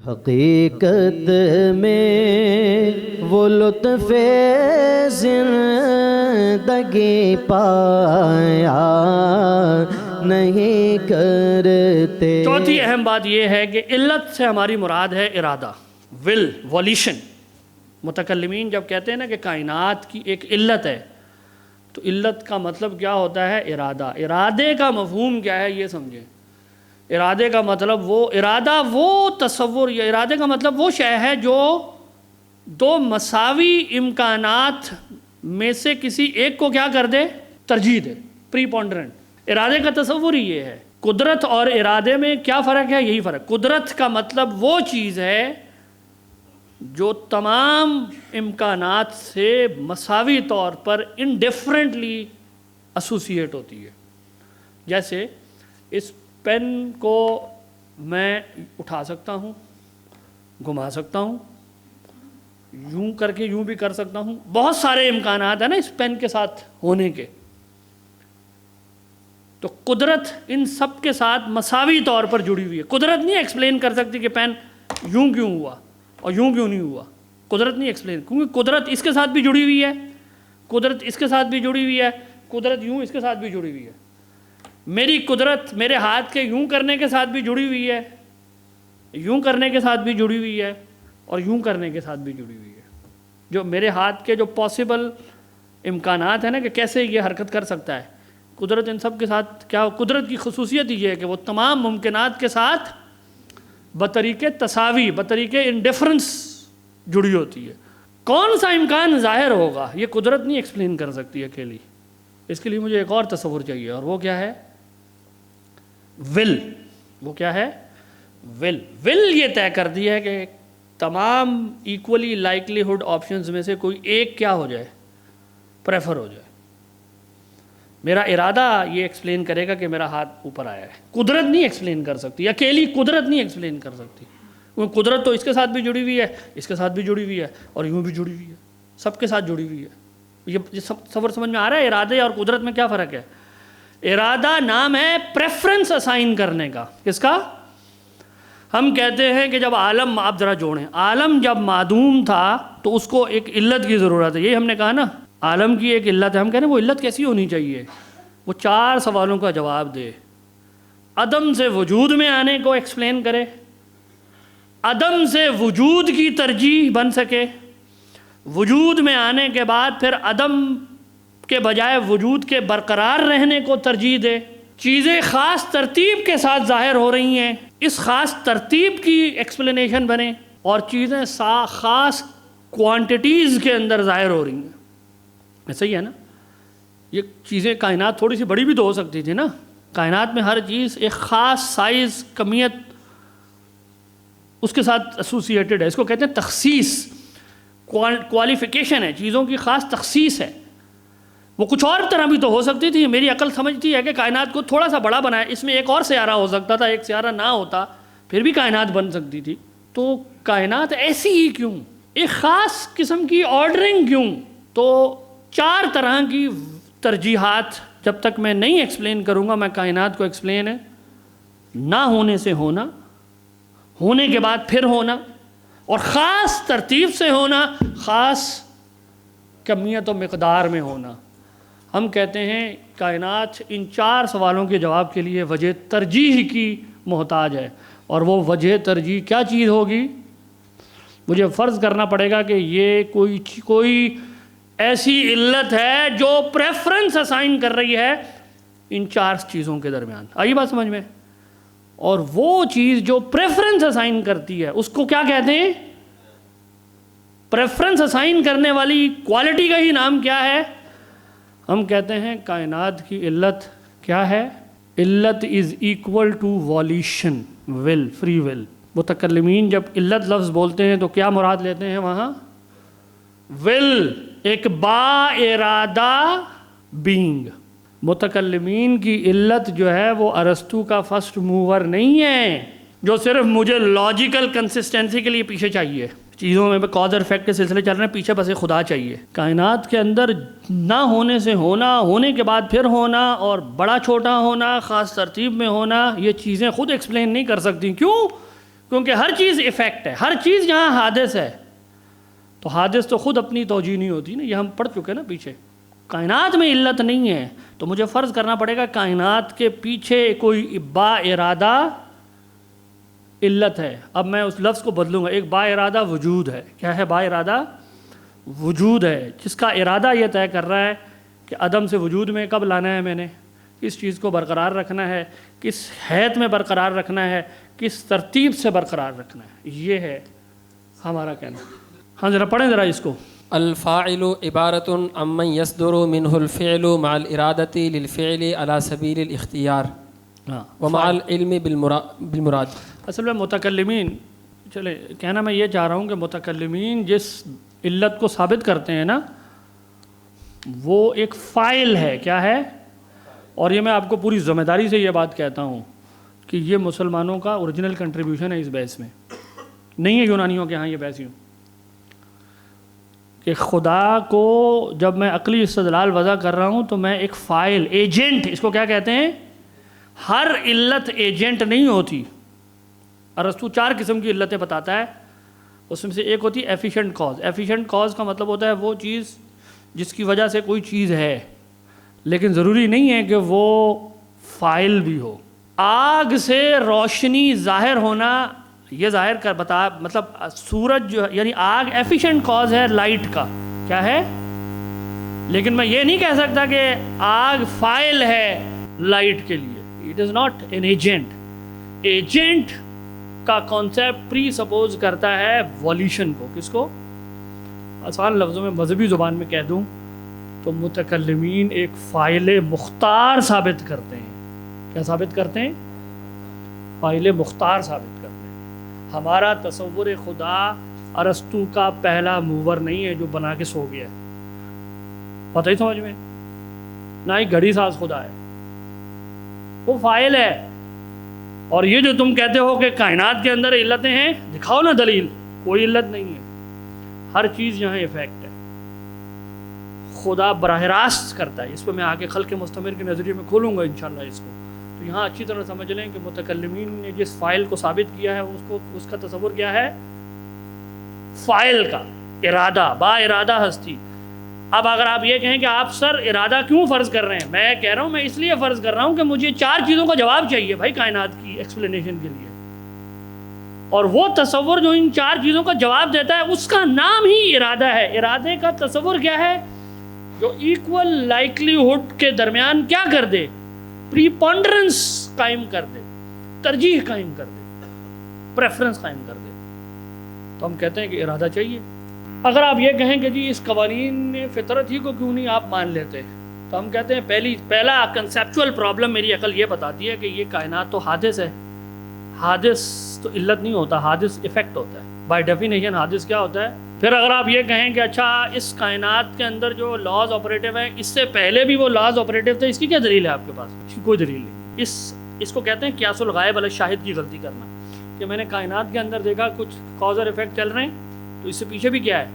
حقیقت میں وہ لطف زندگی پایا نہیں کرتے۔ چوتھی اہم بات یہ ہے کہ علت سے ہماری مراد ہے ارادہ، ول، والیشن۔ متکلمین جب کہتے ہیں نا کہ کائنات کی ایک علت ہے، تو علت کا مطلب کیا ہوتا ہے؟ ارادہ۔ ارادے کا مفہوم کیا ہے یہ سمجھیں۔ ارادے کا مطلب ارادہ وہ تصور، یا ارادے کا مطلب وہ شے ہے جو دو مساوی امکانات میں سے کسی ایک کو کیا کر دے؟ ترجیح دے، پریپونڈرنٹ۔ ارادے کا تصور ہی یہ ہے۔ قدرت اور ارادے میں کیا فرق ہے؟ یہی فرق۔ قدرت کا مطلب وہ چیز ہے جو تمام امکانات سے مساوی طور پر انڈیفرنٹلی ایسوسیٹ ہوتی ہے۔ جیسے اس پین کو میں اٹھا سکتا ہوں، گھما سکتا ہوں، یوں کر کے یوں بھی کر سکتا ہوں۔ بہت سارے امکانات ہیں نا اس پین کے ساتھ ہونے کے۔ تو قدرت ان سب کے ساتھ مساوی طور پر جڑی ہوئی ہے۔ قدرت نہیں ایکسپلین کر سکتی کہ پین یوں کیوں ہوا اور یوں کیوں نہیں ہوا۔ قدرت نہیں ایکسپلین، کیونکہ قدرت اس کے ساتھ بھی جڑی ہوئی ہے، قدرت اس کے ساتھ بھی جڑی ہوئی ہے، قدرت یوں اس کے ساتھ بھی جڑی ہوئی ہے۔ میری قدرت میرے ہاتھ کے یوں کرنے کے ساتھ بھی جڑی ہوئی ہے، یوں کرنے کے ساتھ بھی جڑی ہوئی ہے، اور یوں کرنے کے ساتھ بھی جڑی ہوئی ہے۔ جو میرے ہاتھ کے جو پاسبل امکانات ہیں نا کہ کیسے یہ حرکت کر سکتا ہے، قدرت ان سب کے ساتھ کیا، قدرت کی خصوصیت یہ ہے کہ وہ تمام ممکنات کے ساتھ بطریق تساوی، بطریق انڈیفرنس جڑی ہوتی ہے۔ کون سا امکان ظاہر ہوگا یہ قدرت نہیں ایکسپلین کر سکتی اکیلی۔ اس کے لیے مجھے ایک اور تصور چاہیے، اور وہ کیا ہے؟ ول۔ وہ کیا ہے؟ ول۔ ول یہ طے کر دی ہے کہ تمام ایکولی لائکلیہڈ آپشنز میں سے کوئی ایک کیا ہو جائے؟ پریفر ہو جائے۔ میرا ارادہ یہ ایکسپلین کرے گا کہ میرا ہاتھ اوپر آیا ہے۔ قدرت نہیں ایکسپلین کر سکتی، اکیلی قدرت نہیں ایکسپلین کر سکتی، کیونکہ قدرت تو اس کے ساتھ بھی جڑی ہوئی ہے، اس کے ساتھ بھی جڑی ہوئی ہے، اور یوں بھی جڑی ہوئی ہے، سب کے ساتھ جڑی ہوئی ہے۔ یہ تصور سمجھ میں آ رہا ہے؟ ارادے اور قدرت میں کیا فرق ہے؟ ارادہ نام ہے پریفرنس اسائن کرنے کا۔ کس کا؟ ہم کہتے ہیں کہ جب عالم، آپ ذرا جوڑیں، عالم جب معدوم تھا تو اس کو ایک علت کی ضرورت ہے۔ یہی ہم نے کہا نا، عالم کی ایک علت ہے۔ ہم کہہ رہے ہیں وہ علت کیسی ہونی چاہیے؟ وہ 4 سوالوں کا جواب دے۔ عدم سے وجود میں آنے کو ایکسپلین کرے، عدم سے وجود کی ترجیح بن سکے، وجود میں آنے کے بعد پھر عدم کے بجائے وجود کے برقرار رہنے کو ترجیح دے۔ چیزیں خاص ترتیب کے ساتھ ظاہر ہو رہی ہیں، اس خاص ترتیب کی ایکسپلینیشن بنے، اور چیزیں خاص کوانٹیٹیز کے اندر ظاہر ہو رہی ہیں۔ ایسا ہی ہے نا؟ یہ چیزیں، کائنات تھوڑی سی بڑی بھی تو ہو سکتی تھی نا۔ کائنات میں ہر چیز ایک خاص سائز، کمیت اس کے ساتھ ایسوسیٹڈ ہے۔ اس کو کہتے ہیں تخصیص، کوالیفیکیشن ہے، چیزوں کی خاص تخصیص ہے۔ وہ کچھ اور طرح بھی تو ہو سکتی تھی۔ میری عقل سمجھتی ہے کہ کائنات کو تھوڑا سا بڑا بنائے، اس میں ایک اور سیارہ ہو سکتا تھا، ایک سیارہ نہ ہوتا پھر بھی کائنات بن سکتی تھی۔ تو کائنات ایسی ہی کیوں؟ ایک خاص قسم کی آرڈرنگ کیوں؟ تو 4 طرح کی ترجیحات جب تک میں نہیں ایکسپلین کروں گا، میں کائنات کو ایکسپلین ہے نہ ہونے سے ہونا، ہونے کے بعد پھر ہونا، اور خاص ترتیب سے ہونا، خاص کمیت و مقدار میں ہونا۔ ہم کہتے ہیں کائنات ان 4 سوالوں کے جواب کے لیے وجہ ترجیح کی محتاج ہے، اور وہ وجہ ترجیح کیا چیز ہوگی؟ مجھے فرض کرنا پڑے گا کہ یہ کوئی ایسی علت ہے جو پریفرنس اسائن کر رہی ہے ان 4 چیزوں کے درمیان۔ آئی بات سمجھ میں؟ اور وہ چیز جو پریفرنس اسائن کرتی ہے اس کو کیا کہتے ہیں؟ پریفرنس اسائن کرنے والی کوالٹی کا ہی نام کیا ہے؟ ہم کہتے ہیں کائنات کی علت کیا ہے؟ علت is equal to volition, will, free will. متکلمین جب علت لفظ بولتے ہیں تو کیا مراد لیتے ہیں وہاں؟ ول، ایک با ارادہ بینگ۔ متکلمین کی علت جو ہے وہ ارسطو کا فرسٹ موور نہیں ہے جو صرف مجھے لاجیکل کنسسٹنسی کے لیے پیچھے چاہیے۔ چیزوں میں کاز اور افیکٹ کے سلسلے چل رہے ہیں، پیچھے بس خدا چاہیے۔ کائنات کے اندر نہ ہونے سے ہونا، ہونے کے بعد پھر ہونا، اور بڑا چھوٹا ہونا، خاص ترتیب میں ہونا، یہ چیزیں خود ایکسپلین نہیں کر سکتی۔ کیوں؟ کیونکہ ہر چیز افیکٹ ہے، ہر چیز جہاں حادث ہے تو حادث تو خود اپنی توجیہ نہیں ہوتی نا، یہ ہم پڑھ چکے نا پیچھے. کائنات میں علت نہیں ہے تو مجھے فرض کرنا پڑے گا کائنات کے پیچھے کوئی با ارادہ علت ہے. اب میں اس لفظ کو بدلوں گا، ایک با ارادہ وجود ہے. کیا ہے با ارادہ؟ وجود ہے، جس کا ارادہ یہ طے کر رہا ہے کہ عدم سے وجود میں کب لانا ہے، میں نے کس چیز کو برقرار رکھنا ہے، کس حیت میں برقرار رکھنا ہے، کس ترتیب سے برقرار رکھنا ہے. یہ ہے ہمارا کہنا. ہاں ذرا پڑھیں ذرا اس کو. الفاعل عبارت عمن يصدر منه الفعل مع الارادة للفعل على سبيل الاختیار ومع العلم بالمراد. اصل میں متکلمین، چلے کہنا میں یہ چاہ رہا ہوں کہ متکلمین جس علت کو ثابت کرتے ہیں نا وہ ایک فاعل ہے. کیا ہے؟ اور یہ میں آپ کو پوری ذمہ داری سے یہ بات کہتا ہوں کہ یہ مسلمانوں کا اوریجنل کنٹریبیوشن ہے اس بحث میں، نہیں ہے یونانیوں کے ہاں یہ بحث یوں کہ خدا کو جب میں عقلی استدلال وضع کر رہا ہوں تو میں ایک فاعل، ایجنٹ، اس کو کیا کہتے ہیں؟ ہر علت ایجنٹ نہیں ہوتی. ارسطو 4 قسم کی علتیں بتاتا ہے، اس میں سے ایک ہوتی ہے ایفیشینٹ کاز. ایفیشینٹ کاز کا مطلب ہوتا ہے وہ چیز جس کی وجہ سے کوئی چیز ہے لیکن ضروری نہیں ہے کہ وہ فاعل بھی ہو. آگ سے روشنی ظاہر ہونا، یہ ظاہر کر بتا مطلب سورج جو یعنی آگ ایفیشینٹ کاز ہے لائٹ کا. کیا ہے؟ لیکن میں یہ نہیں کہہ سکتا کہ آگ فاعل ہے لائٹ کے لیے. It is not an agent. Agent کا کانسیپٹ پری سپوز کرتا ہے والیشن کو. کس کو؟ آسان لفظوں میں مذہبی زبان میں کہہ دوں تو متکلمین ایک فاعل مختار ثابت کرتے ہیں. کیا ثابت کرتے ہیں؟ فاعل مختار ثابت کرتے ہیں. ہمارا تصور خدا ارسطو کا پہلا موور نہیں ہے جو بنا کے سو گیا ہے. پتہ ہی سمجھ میں؟ نہ ہی گھڑی ساز خدا ہے، وہ فاعل ہے. اور یہ جو تم کہتے ہو کہ کائنات کے اندر علتیں ہیں، دکھاؤ نا دلیل. کوئی علت نہیں ہے، ہر چیز یہاں افیکٹ ہے. خدا براہ راست کرتا ہے. اس پہ میں آگے خلق مستمر کے نظریے میں کھولوں گا انشاءاللہ اس کو. تو یہاں اچھی طرح سمجھ لیں کہ متکلمین نے جس فاعل کو ثابت کیا ہے اس کا تصور کیا ہے؟ فاعل کا ارادہ، با ارادہ ہستی. اب اگر آپ یہ کہیں کہ آپ سر ارادہ کیوں فرض کر رہے ہیں، میں کہہ رہا ہوں میں اس لیے فرض کر رہا ہوں کہ مجھے 4 چیزوں کا جواب چاہیے بھائی کائنات کی ایکسپلینیشن کے لیے. اور وہ تصور جو ان 4 چیزوں کا جواب دیتا ہے اس کا نام ہی ارادہ ہے. ارادے کا تصور کیا ہے؟ جو ایکول لائکلیہڈ کے درمیان کیا کر دے؟ پریپونڈرنس قائم کر دے، ترجیح قائم کر دے، پریفرنس قائم کر دے. تو ہم کہتے ہیں کہ ارادہ چاہیے. اگر آپ یہ کہیں کہ جی اس قوانین فطرت ہی کو کیوں نہیں آپ مان لیتے، تو ہم کہتے ہیں پہلا کنسیپچول پرابلم میری عقل یہ بتاتی ہے کہ یہ کائنات تو حادث ہے. حادث تو علت نہیں ہوتا، حادث افیکٹ ہوتا ہے. بائی ڈیفینیشن حادث کیا ہوتا ہے؟ پھر اگر آپ یہ کہیں کہ اچھا اس کائنات کے اندر جو لاز آپریٹو ہیں اس سے پہلے بھی وہ لاز آپریٹو تھے، اس کی کیا دلیل ہے آپ کے پاس؟ اس کی کوئی دلیل نہیں. اس کو کہتے ہیں قیاس الغائب علی الشاہد کی غلطی کرنا، کہ میں نے کائنات کے اندر دیکھا کچھ کاز اور افیکٹ چل رہے ہیں تو اس سے پیچھے بھی کیا ہے،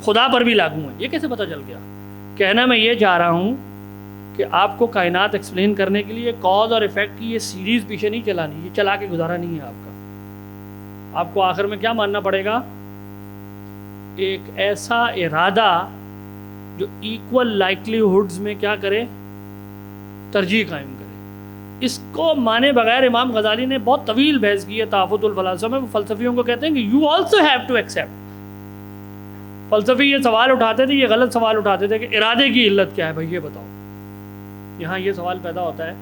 خدا پر بھی لاگو ہے. یہ کیسے پتہ چل گیا؟ کہنا میں یہ چاہ رہا ہوں کہ آپ کو کائنات ایکسپلین کرنے کے لیے کاز اور افیکٹ کی یہ سیریز پیچھے نہیں چلانی، یہ چلا کے گزارا نہیں ہے آپ کا. آپ کو آخر میں کیا ماننا پڑے گا؟ ایک ایسا ارادہ جو ایکول لائکلیہڈز میں کیا کرے؟ ترجیح قائم کرے. اس کو مانے بغیر امام غزالی نے بہت طویل بحث کی ہے تحفظ الفلاسفہ میں. وہ فلسفیوں کو کہتے ہیں کہ you also have to accept. فلسفی یہ سوال اٹھاتے تھے، یہ غلط سوال اٹھاتے تھے کہ ارادے کی علت کیا ہے بھائی یہ بتاؤ. یہاں یہ سوال پیدا ہوتا ہے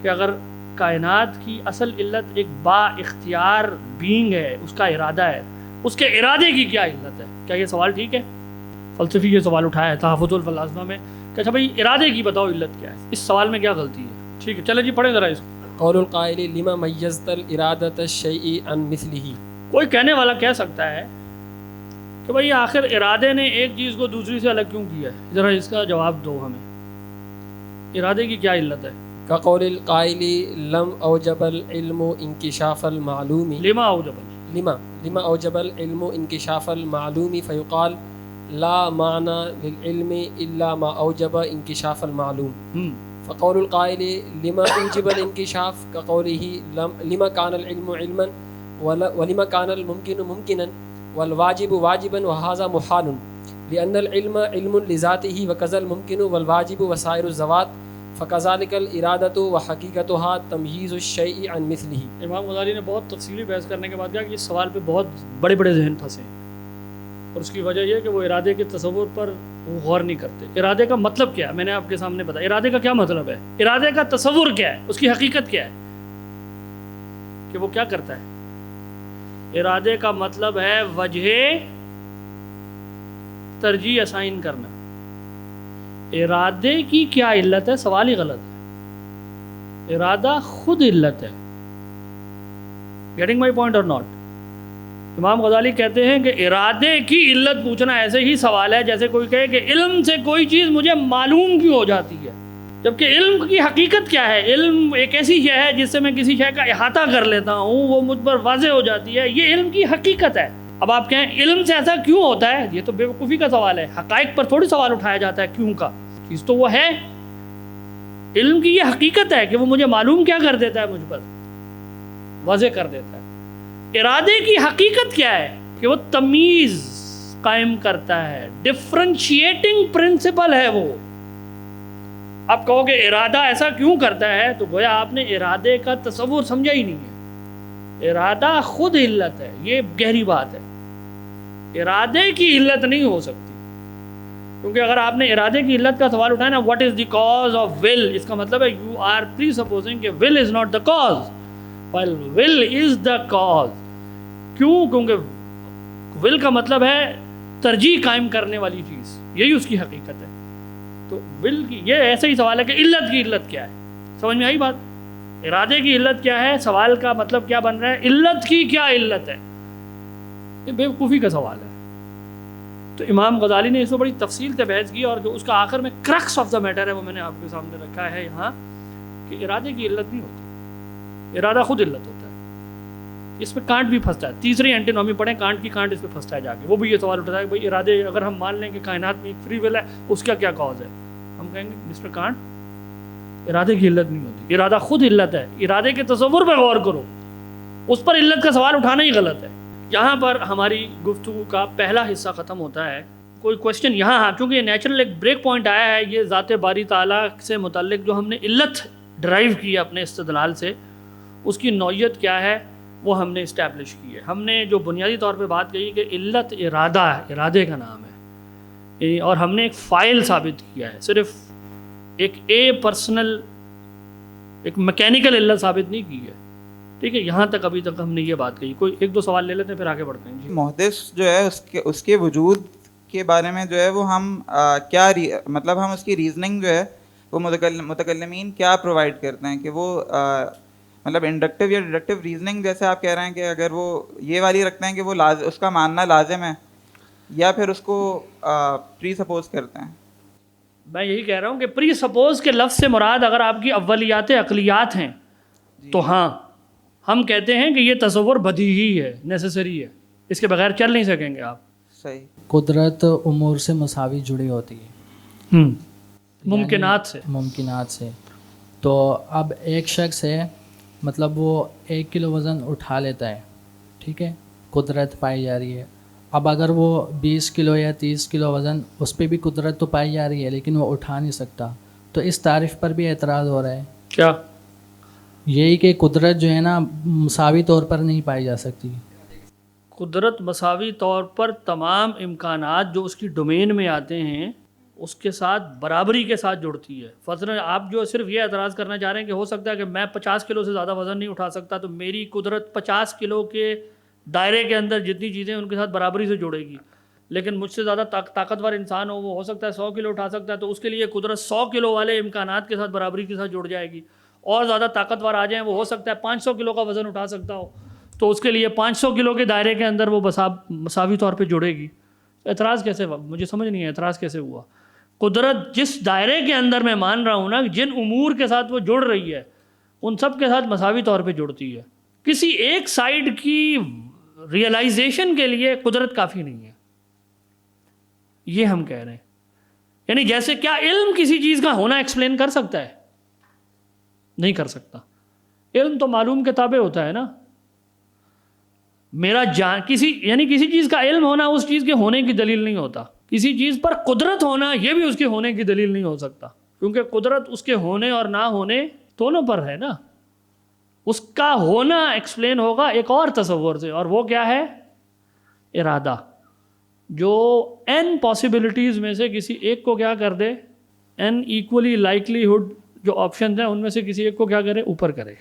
کہ اگر کائنات کی اصل علت ایک با اختیار بینگ ہے، اس کا ارادہ ہے، اس کے ارادے کی کیا علت ہے؟ کیا یہ سوال ٹھیک ہے؟ فلسفی یہ سوال اٹھایا ہے تحفظ الفلاسفہ میں کہ اچھا بھائی ارادے کی بتاؤ علت کیا ہے. اس سوال میں کیا غلطی ہے؟ ٹھیک ہے چلے جی پڑھیں ذرا اس کو. قول القائل لما میزت الارادۃ الشیء عن مثلہ. کوئی کہنے والا کہہ سکتا ہے کہ بھائی آخر ارادے نے ایک چیز کو دوسری سے الگ کیوں کیا ہے؟ ذرا اس کا جواب دو ہمیں. ارادے کی کیا علت ہے؟ كقول القائل لم اوجب العلم انکشاف المعلوم. لما اوجب العلم انکشاف المعلوم فيقال لا معنى للعلم الا ما اوجب انکشاف المعلوم. فقول القائل لما أوجب الانكشاف كقوله لما كان العلم علما ولما كان الممكن ممكنا والواجب واجبا وهذا محال لأن العلم علم لذاته وكذا الممكن والواجب وسائر الذوات فكذلك الإرادة وحقيقتها تمييز الشيء عن مثله. امام غزالی نے بہت تفصیلی بحث کرنے کے بعد کہا کہ اس سوال پہ بہت بڑے بڑے ذہن پھنسے ہیں اور اس کی وجہ یہ ہے کہ وہ ارادے کے تصور پر غور نہیں کرتے. ارادے کا مطلب کیا ہے میں نے آپ کے سامنے بتایا. ارادے کا کیا مطلب ہے, ارادے کا تصور کیا ہے, اس کی حقیقت کیا ہے کہ وہ کیا کرتا ہے. ارادے کا مطلب ہے وجہ ترجیح اسائن کرنا. ارادے کی کیا علت ہے, سوال ہی غلط ہے. ارادہ خود علت ہے. گیٹنگ مائی پوائنٹ اور ناٹ. امام غزالی کہتے ہیں کہ ارادے کی علت پوچھنا ایسے ہی سوال ہے جیسے کوئی کہے کہ علم سے کوئی چیز مجھے معلوم کیوں ہو جاتی ہے, جبکہ علم کی حقیقت کیا ہے. علم ایک ایسی شے ہے جس سے میں کسی شے کا احاطہ کر لیتا ہوں, وہ مجھ پر واضح ہو جاتی ہے. یہ علم کی حقیقت ہے. اب آپ کہیں علم سے ایسا کیوں ہوتا ہے, یہ تو بے وقوفی کا سوال ہے. حقائق پر تھوڑی سوال اٹھایا جاتا ہے کیوں کا. چیز تو وہ ہے, علم کی یہ حقیقت ہے کہ وہ مجھے معلوم کیا کر دیتا ہے, مجھ پر واضح کر دیتا ہے. ارادے کی حقیقت کیا ہے کہ وہ تمیز قائم کرتا ہے, ڈفرینشیٹنگ پرنسپل ہے وہ. آپ کہو کہ ارادہ ایسا کیوں کرتا ہے تو گویا آپ نے ارادے کا تصور سمجھا ہی نہیں ہے. ارادہ خود علت ہے, یہ گہری بات ہے. ارادے کی علت نہیں ہو سکتی, کیونکہ اگر آپ نے ارادے کی علت کا سوال اٹھایا نا, what is the cause of will, اس کا مطلب ہے یو آر پری سپوزنگ کہ will is not the cause while will is the cause. کیوں؟ کیونکہ will کا مطلب ہے ترجیح قائم کرنے والی چیز, یہی اس کی حقیقت ہے. تو will کی یہ ایسا ہی سوال ہے کہ علت کی علت کیا ہے. سمجھ میں آئی بات؟ ارادے کی علت کیا ہے, سوال کا مطلب کیا بن رہا ہے, علت کی کیا علت ہے. یہ بے وقوفی کا سوال ہے. تو امام غزالی نے اس میں بڑی تفصیل سے بحث کی, اور جو اس کا آخر میں کرکس آف دا میٹر ہے وہ میں نے آپ کے سامنے رکھا ہے یہاں, کہ ارادے کی علت نہیں ہوتی, ارادہ خود علت ہوتا ہے. اس میں کانٹ بھی پھنستا ہے. تیسری اینٹینومی پڑھیں کانٹ کی, کانٹ اس پہ پھنستا ہے جا کے. وہ بھی یہ سوال اٹھاتا ہے کہ بھائی ارادے اگر ہم مان لیں کہ کائنات میں ایک فری ول ہے, اس کا کیا کاز ہے. ہم کہیں گے مسٹر کانٹ, ارادے کی علت نہیں ہوتی, ارادہ خود علت ہے. ارادے کے تصور پہ غور کرو, اس پر علت کا سوال اٹھانا ہی غلط ہے. یہاں پر ہماری گفتگو کا پہلا حصہ ختم ہوتا ہے. کوئی کوشچن یہاں, ہاں چونکہ یہ نیچرل ایک بریک پوائنٹ آیا ہے, یہ ذات باری تعالیٰ سے متعلق جو ہم نے علت ڈرائیو کی ہے اپنے استدلال سے, اس کی نوعیت کیا ہے وہ ہم نے اسٹیبلش کی ہے. ہم نے جو بنیادی طور پہ بات کہی کہ علت ارادہ ہے, ارادے کا نام ہے, اور ہم نے ایک فائل ثابت کیا ہے, صرف ایک پرسنل ایک میکینیکل علت ثابت نہیں کی ہے. ٹھیک ہے, یہاں تک ابھی تک ہم نے یہ بات کہی. کوئی ایک دو سوال لے لیتے ہیں پھر آگے بڑھتے ہیں. جی, محدث جو ہے اس کے وجود کے بارے میں جو ہے وہ ہم کیا مطلب ہم اس کی ریزننگ جو ہے وہ متکلمین کیا پرووائڈ کرتے ہیں, کہ وہ مطلب انڈکٹیو یا ڈیڈکٹیو ریزننگ جیسے آپ کہہ رہے ہیں کہ اگر وہ یہ والی رکھتے ہیں کہ وہ اس کا ماننا لازم ہے, یا پھر اس کو پری سپوز کرتے ہیں. میں یہی کہہ رہا ہوں کہ پری سپوز کے لفظ سے مراد اگر آپ کی اولیات عقلیات ہیں تو ہاں ہم کہتے ہیں کہ یہ تصور بدیہی ہے, نیسیسری ہے, اس کے بغیر چل نہیں سکیں گے آپ. صحیح. قدرت امور سے مساوی جڑی ہوتی ہے, ممکنات سے. تو اب ایک شخص ہے, مطلب وہ 1 کلو وزن اٹھا لیتا ہے, ٹھیک ہے, قدرت پائی جا رہی ہے. اب اگر وہ 20 کلو یا 30 کلو وزن, اس پہ بھی قدرت تو پائی جا رہی ہے لیکن وہ اٹھا نہیں سکتا. تو اس تعریف پر بھی اعتراض ہو رہا ہے. کیا؟ یہی کہ قدرت جو ہے نا مساوی طور پر نہیں پائی جا سکتی. قدرت مساوی طور پر تمام امکانات جو اس کی ڈومین میں آتے ہیں اس کے ساتھ برابری کے ساتھ جڑتی ہے. فضل آپ جو صرف یہ اعتراض کرنا چاہ رہے ہیں کہ ہو سکتا ہے کہ میں 50 کلو سے زیادہ وزن نہیں اٹھا سکتا, تو میری قدرت 50 کلو کے دائرے کے اندر جتنی چیزیں ان کے ساتھ برابری سے جوڑے گی, لیکن مجھ سے زیادہ طاقتور انسان وہ ہو سکتا ہے 100 کلو اٹھا سکتا ہے, تو اس کے لیے قدرت 100 کلو والے امکانات کے ساتھ برابری کے ساتھ جڑ جائے گی. اور زیادہ طاقتور آ جائیں, وہ ہو سکتا ہے 500 کلو کا وزن اٹھا سکتا ہو, تو اس کے لیے 500 کلو کے دائرے کے اندر وہ مساوی طور پہ جڑے گی. اعتراض کیسے ہوا, مجھے سمجھ نہیں ہے اعتراض کیسے ہوا. قدرت جس دائرے کے اندر میں مان رہا ہوں نا, جن امور کے ساتھ وہ جڑ رہی ہے ان سب کے ساتھ مساوی طور پہ جڑتی ہے. کسی ایک سائیڈ کی ریئلائزیشن کے لیے قدرت کافی نہیں ہے, یہ ہم کہہ رہے ہیں. یعنی جیسے کیا علم کسی چیز کا ہونا ایکسپلین کر سکتا ہے؟ نہیں کر سکتا. علم تو معلوم کے تابع ہوتا ہے نا. میرا کسی چیز کا علم ہونا اس چیز کے ہونے کی دلیل نہیں ہوتا. کسی چیز پر قدرت ہونا یہ بھی اس کے ہونے کی دلیل نہیں ہو سکتا, کیونکہ قدرت اس کے ہونے اور نہ ہونے دونوں پر ہے نا. اس کا ہونا ایکسپلین ہوگا ایک اور تصور سے, اور وہ کیا ہے؟ ارادہ, جو n پاسبلٹیز میں سے کسی ایک کو کیا کر دے, n ایکولی لائکلیہڈ جو آپشنز ہیں ان میں سے کسی ایک کو کیا کرے, اوپر کرے,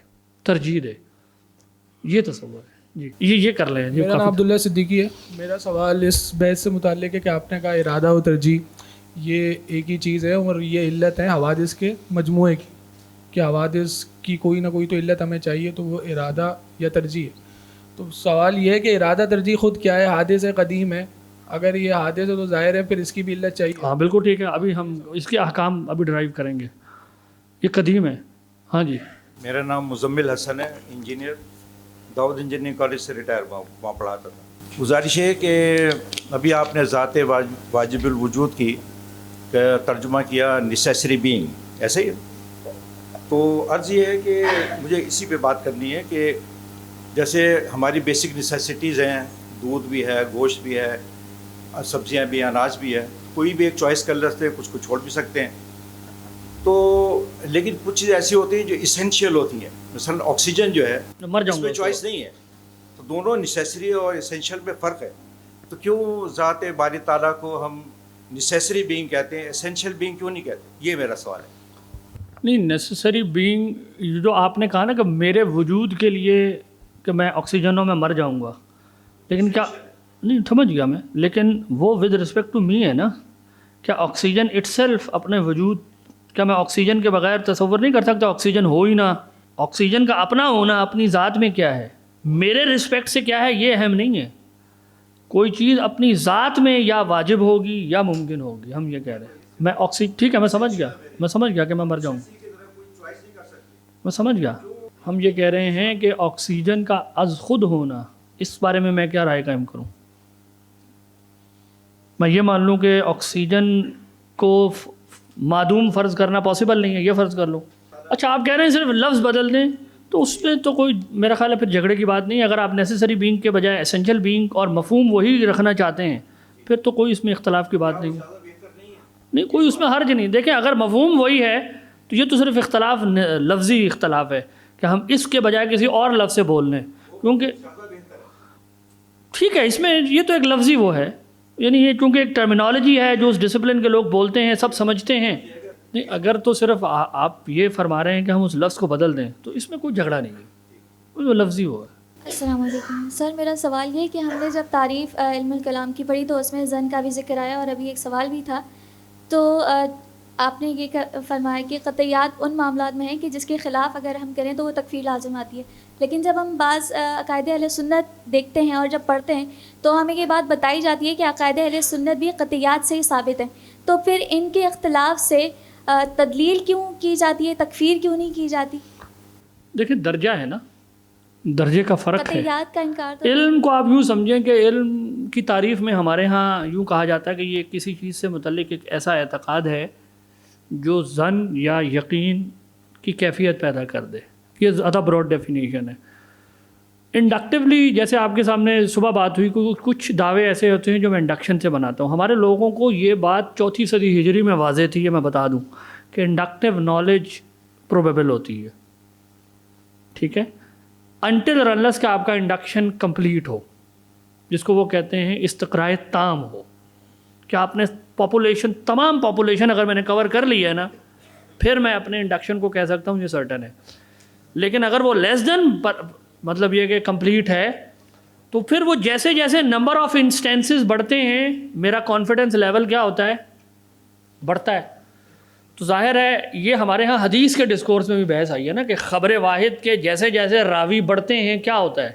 ترجیح دے. یہ تصور ہے جی. یہ کر لیں. میرا نام عبداللہ صدیقی ہے. میرا سوال اس بحث سے متعلق ہے کہ آپ نے کہا ارادہ و ترجیح یہ ایک ہی چیز ہے, اور یہ علت ہے حوادث کے مجموعے کی, کہ حوادث کی کوئی نہ کوئی تو علت ہمیں چاہیے, تو وہ ارادہ یا ترجیح ہے. تو سوال یہ ہے کہ ارادہ ترجیح خود کیا ہے؟ حادث ہے, قدیم ہے. اگر یہ حادث ہے تو ظاہر ہے پھر اس کی بھی علت چاہیے. ہاں بالکل ٹھیک ہے, ابھی ہم اس کے احکام ابھی ڈرائیو کریں گے. یہ قدیم ہے. ہاں جی. میرا نام مزمل حسن ہے, انجینئر, داؤد انجینئرنگ کالج سے ریٹائر وہاں پڑھاتا تھا. گزارش ہے کہ ابھی آپ نے ذات واجب الوجود کی ترجمہ کیا نیسیسری بینگ, ایسے ہی. تو عرض یہ ہے کہ مجھے اسی پہ بات کرنی ہے کہ جیسے ہماری بیسک نیسیسٹیز ہیں, دودھ بھی ہے, گوشت بھی ہے, سبزیاں بھی ہیں, اناج بھی ہے, کوئی بھی ایک چوائس کر لیتے ہیں, کچھ کو چھوڑ بھی سکتے ہیں. تو لیکن کچھ چیزیں ایسی ہوتی ہیں جو اسینشیل ہوتی ہیں, مثلا آکسیجن جو ہے اس میں چوائس نہیں ہے. تو دونوں نیسیسری اور اسینشیل میں فرق ہے. تو کیوں ذات باری تعالیٰ کو ہم نیسیسری بینگ کہتے ہیں, اسینشیل بینگ کیوں نہیں کہتے؟ یہ میرا سوال ہے. نہیں, نیسیسری بینگ جو آپ نے کہا نا کہ میرے وجود کے لیے کہ میں آکسیجنوں میں مر جاؤں گا, لیکن کیا نہیں سمجھ گیا میں, لیکن وہ ود رسپیکٹ ٹو می ہے نا. کیا آکسیجن اٹ سیلف اپنے وجود, کیا میں آکسیجن کے بغیر تصور نہیں کر سکتا؟ آکسیجن ہو ہی نہ. آکسیجن کا اپنا ہونا اپنی ذات میں کیا ہے, میرے رسپیکٹ سے کیا ہے, یہ اہم نہیں ہے. کوئی چیز اپنی ذات میں یا واجب ہوگی یا ممکن ہوگی, ہم یہ کہہ رہے ہیں. میں ٹھیک ہے, میں سمجھ گیا کہ میں مر جاؤں, میں سمجھ گیا. ہم یہ کہہ رہے ہیں کہ آکسیجن کا از خود ہونا, اس بارے میں کیا رائے قائم کروں؟ میں یہ مان لوں کہ آکسیجن کو معدوم فرض کرنا پاسبل نہیں ہے, یہ فرض کر لو. اچھا, آپ کہہ رہے ہیں صرف لفظ بدل دیں, تو اس پہ تو کوئی میرا خیال ہے پھر جھگڑے کی بات نہیں ہے. اگر آپ نیسیسری بینگ کے بجائے اسینشیل بینگ اور مفہوم وہی رکھنا چاہتے ہیں, پھر تو کوئی اس میں اختلاف کی بات نہیں ہے. نہیں, کوئی اس میں حرج نہیں. دیکھیں, اگر مفہوم وہی ہے تو یہ تو صرف اختلاف لفظی اختلاف ہے کہ ہم اس کے بجائے کسی اور لفظ سے بول لیں, کیونکہ ٹھیک ہے اس میں یہ تو ایک لفظی وہ ہے, یعنی یہ چونکہ ایک ٹرمینالوجی ہے جو اس ڈسپلن کے لوگ بولتے ہیں, سب سمجھتے ہیں. نہیں, اگر تو صرف آپ یہ فرما رہے ہیں کہ ہم اس لفظ کو بدل دیں تو اس میں کوئی جھگڑا نہیں ہے, وہ لفظی وہ ہے. السلام علیکم سر. میرا سوال یہ ہے کہ ہم نے جب تعریف علم الکلام کی پڑھی تو اس میں ظن کا بھی ذکر آیا, اور ابھی ایک سوال بھی تھا. تو آپ نے یہ فرمایا کہ قطعیات ان معاملات میں ہیں کہ جس کے خلاف اگر ہم کریں تو وہ تکفیر لازم آتی ہے. لیکن جب ہم بعض عقائد اہل سنت دیکھتے ہیں اور جب پڑھتے ہیں تو ہمیں یہ بات بتائی جاتی ہے کہ عقائد اہل سنت بھی قطعیات سے ہی ثابت ہیں. تو پھر ان کے اختلاف سے تدلیل کیوں کی جاتی ہے, تکفیر کیوں نہیں کی جاتی؟ دیکھیں, درجہ ہے نا, درجے کا فرق ہے. قطعیات کا انکار تو علم کو آپ یوں سمجھیں کہ علم کی تعریف میں ہمارے ہاں یوں کہا جاتا ہے کہ یہ کسی چیز سے متعلق ایک ایسا اعتقاد ہے جو ظن یا یقین کی کیفیت پیدا کر دے. یہ زیادہ براڈ ڈیفینیشن ہے. انڈکٹیولی جیسے آپ کے سامنے صبح بات ہوئی, کچھ دعوے ایسے ہوتے ہیں جو میں انڈکشن سے بناتا ہوں. ہمارے لوگوں کو یہ بات 4 صدی ہجری میں واضح تھی, یہ میں بتا دوں کہ انڈکٹیو نالج پروبیبل ہوتی ہے, ٹھیک ہے, انٹل اور انلیس کہ آپ کا انڈکشن کمپلیٹ ہو, جس کو وہ کہتے ہیں استقراء تام ہو, کہ آپ نے پاپولیشن, تمام پاپولیشن اگر میں نے کور کر لی ہے نا, پھر میں اپنے انڈکشن کو کہہ سکتا ہوں یہ سرٹن ہے. لیکن اگر وہ لیس دین مطلب یہ کہ کمپلیٹ ہے, تو پھر وہ جیسے جیسے نمبر آف انسٹینسز بڑھتے ہیں میرا کانفیڈنس لیول کیا ہوتا ہے, بڑھتا ہے. تو ظاہر ہے یہ ہمارے ہاں حدیث کے ڈسکورس میں بھی بحث آئی ہے نا کہ خبر واحد کے جیسے جیسے راوی بڑھتے ہیں کیا ہوتا ہے,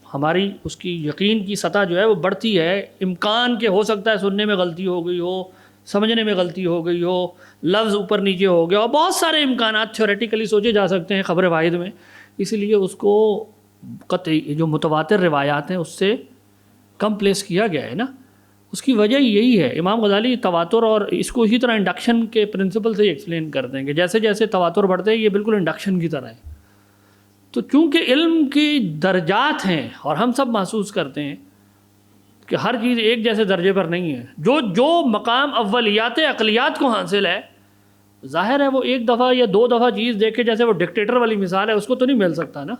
ہماری اس کی یقین کی سطح جو ہے وہ بڑھتی ہے. امکان کہ ہو سکتا ہے سننے میں غلطی ہو گئی ہو, سمجھنے میں غلطی ہو گئی ہو, لفظ اوپر نیچے ہو گیا, اور بہت سارے امکانات تھیوریٹیکلی سوچے جا سکتے ہیں خبر واحد میں. اسی لیے اس کو قطعی جو متواتر روایات ہیں اس سے کم پلیس کیا گیا ہے نا. اس کی وجہ یہی ہے. امام غزالی تواتر اور اس کو اسی طرح انڈکشن کے پرنسپل سے ایکسپلین کرتے ہیں کہ جیسے جیسے تواتر بڑھتے ہیں یہ بالکل انڈکشن کی طرح ہے. تو چونکہ علم کی درجات ہیں اور ہم سب محسوس کرتے ہیں کہ ہر چیز ایک جیسے درجے پر نہیں ہے. جو مقام اولیات عقلیات کو حاصل ہے ظاہر ہے وہ ایک دفعہ یا دو دفعہ چیز دیکھے جیسے وہ ڈکٹیٹر والی مثال ہے اس کو تو نہیں مل سکتا نا.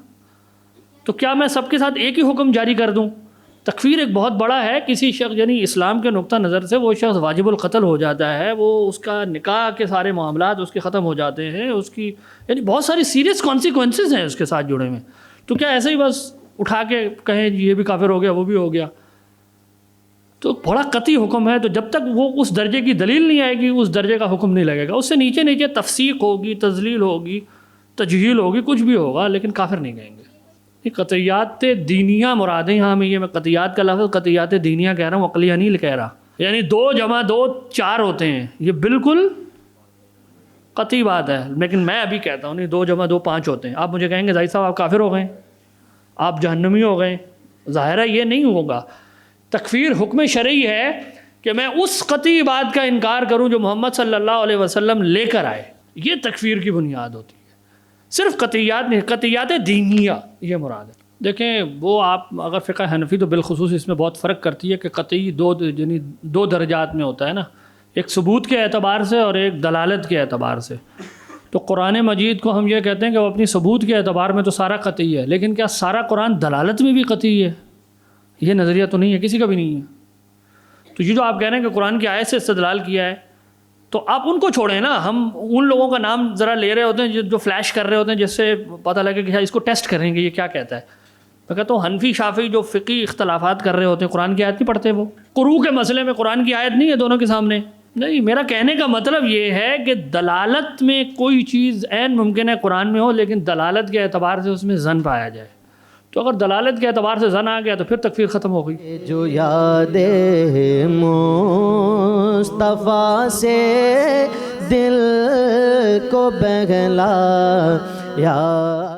تو کیا میں سب کے ساتھ ایک ہی حکم جاری کر دوں؟ تکفیر ایک بہت بڑا ہے. کسی شخص یعنی اسلام کے نقطہ نظر سے وہ شخص واجب القتل ہو جاتا ہے, وہ اس کا نکاح کے سارے معاملات اس کے ختم ہو جاتے ہیں, اس کی یعنی بہت ساری سیریس کانسیکوینسز ہیں اس کے ساتھ جڑے ہوئے. تو کیا ایسے ہی بس اٹھا کے کہیں یہ بھی کافر ہو گیا وہ بھی ہو گیا؟ تو بڑا قطعی حکم ہے. تو جب تک وہ اس درجے کی دلیل نہیں آئے گی اس درجے کا حکم نہیں لگے گا. اس سے نیچے نیچے تفسیق ہوگی, تذلیل ہوگی, تجہیل ہوگی, کچھ بھی ہوگا, لیکن کافر نہیں کہیں گے. یہ قطعیات دینیہ مرادیں یہاں میں میں قطعیات کا لفظ قطعیات دینیہ کہہ رہا ہوں, عقلیہ نہیں کہہ رہا. یعنی 2 + 2 4 ہوتے ہیں, یہ بالکل قطعی بات ہے. لیکن میں ابھی کہتا ہوں نہیں 2 + 2 5 ہوتے ہیں. آپ مجھے کہیں گے زاہد صاحب آپ کافر ہو گئے, آپ جہنمی ہو گئے. ظاہر ہے یہ نہیں ہوگا. تکفیر حکم شرعی ہے کہ میں اس قطعی بات کا انکار کروں جو محمد صلی اللہ علیہ وسلم لے کر آئے. یہ تکفیر کی بنیاد ہوتی ہے. صرف قطعیات نہیں, قطعیات دینیہ یہ مراد ہے. دیکھیں وہ آپ اگر فقہ حنفی تو بالخصوص اس میں بہت فرق کرتی ہے کہ قطعی یعنی 2 درجات میں ہوتا ہے نا, ایک ثبوت کے اعتبار سے اور ایک دلالت کے اعتبار سے. تو قرآن مجید کو ہم یہ کہتے ہیں کہ وہ اپنی ثبوت کے اعتبار میں تو سارا قطعی ہے, لیکن کیا سارا قرآن دلالت میں بھی قطعی ہے؟ یہ نظریہ تو نہیں ہے, کسی کا بھی نہیں ہے. تو یہ جو آپ کہہ رہے ہیں کہ قرآن کی آیت سے استدلال کیا ہے تو آپ ان کو چھوڑیں نا. ہم ان لوگوں کا نام ذرا لے رہے ہوتے ہیں جو فلیش کر رہے ہوتے ہیں جس سے پتہ لگے کہ اس کو ٹیسٹ کریں گے یہ کیا کہتا ہے. میں کہتا ہوں حنفی شافعی جو فقی اختلافات کر رہے ہوتے ہیں قرآن کی آیت نہیں پڑھتے. وہ قروء کے مسئلے میں قرآن کی آیت نہیں ہے دونوں کے سامنے. نہیں, میرا کہنے کا مطلب یہ ہے کہ دلالت میں کوئی چیز عین ممکن ہے قرآن میں ہو, لیکن دلالت کے اعتبار سے اس میں ظن پایا جائے. تو اگر دلالت کے اعتبار سے ظن آ گیا تو پھر تکفیر ختم ہو گئی. جو یاد مصطفیٰ سے دل کو بہلا یا